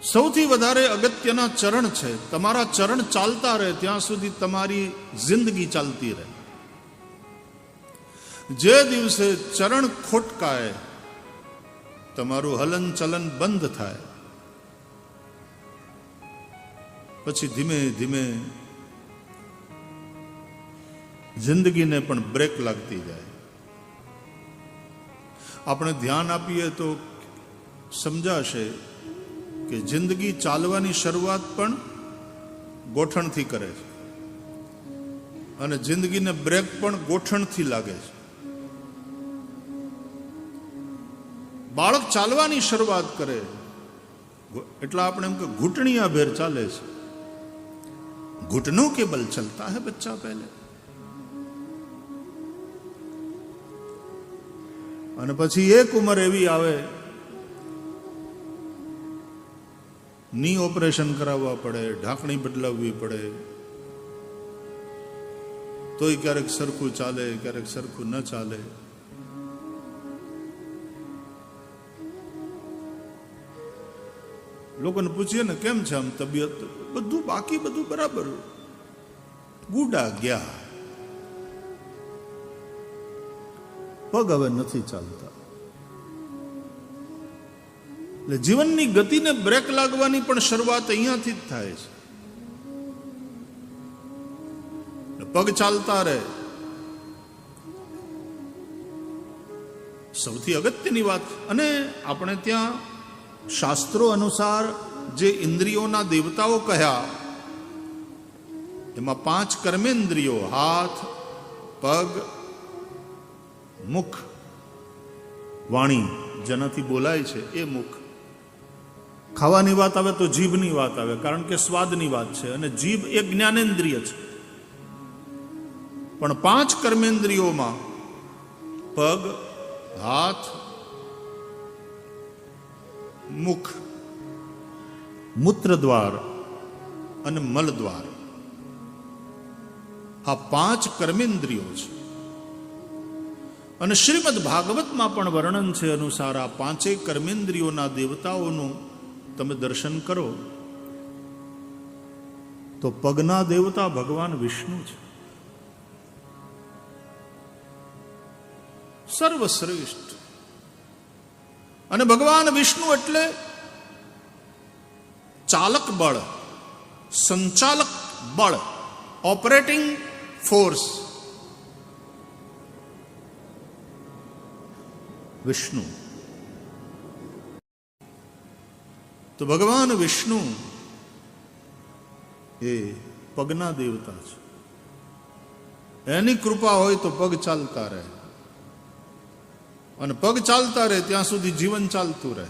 સૌથી વધારે અગત્યના ચરણ છે. તમારા ચરણ ચાલતા રહે ત્યાં સુધી તમારી જિંદગી ચાલતી રહે. જે દિવસે ચરણ ખોટકાય, તમારું હલન ચલન બંધ થાય, પછી ધીમે ધીમે જિંદગીને પણ બ્રેક લાગતી જાય. આપણે ધ્યાન આપીએ તો સમજાશે કે જિંદગી ચાલવાની શરૂઆત પણ ગોઠણથી કરે છે અને જિંદગીને બ્રેક પણ ગોઠણથી લાગે છે. બાળક ચાલવાની શરૂઆત કરે એટલે આપણે એમ કે ઘૂંટણિયા ભેર ચાલે છે. ઘૂંટનોं के बल चलता है बच्चा पहले, અને પછી એક ઉંમર એવી આવે ની ઓપરેશન કરાવવા પડે, ઢાંકણી બદલાવવી પડે, તોય ક્યારેક સરખું ચાલે, ક્યારેક સરખું ન ચાલે. લોકોને પૂછીએ ને કેમ છે આમ તબિયત, બધું બાકી બધું બરાબર, ગુડા ગયા, પગ હવે નથી ચાલતા. એટલે જીવનની ગતિને બ્રેક લાગવાની પણ શરૂઆત અહીંયાથી જ થાય છે. પગ ચાલતા રહે. સૌથી અગત્યની વાત, અને આપણે ત્યાં શાસ્ત્રો અનુસાર જે ઇન્દ્રિયોના દેવતાઓ કહ્યા એમાં 5 કર્મેન્દ્રિયો, હાથ, પગ, મુખ, વાણી, જેનાથી બોલાય છે એ મુખ. ખાવાની વાત આવે તો જીભની વાત આવે, કારણ કે સ્વાદની વાત છે, અને જીભ એ જ્ઞાનેન્દ્રિય છે. પણ 5 કર્મેન્દ્રિયોમાં પગ, હાથ, મુખ, મૂત્રદ્વાર અને મલદ્વાર, આ 5 કર્મેન્દ્રિયો છે. અને શ્રીમદ ભાગવતમાં પણ વર્ણન છે અનુસાર આ 5 કર્મેન્દ્રિયોના દેવતાઓનું તમે દર્શન કરો તો પગના દેવતા ભગવાન વિષ્ણુ છે, સર્વશ્રેષ્ઠ. અને ભગવાન વિષ્ણુ એટલે ચાલક બળ, સંચાલક બળ, ઓપરેટિંગ ફોર્સ. વિષ્ણુ તો ભગવાન વિષ્ણુ એ પગના દેવતા છે. એની કૃપા હોય તો પગ ચાલતા રહે, અને પગ ચાલતા રહે ત્યાં સુધી જીવન ચાલતું રહે.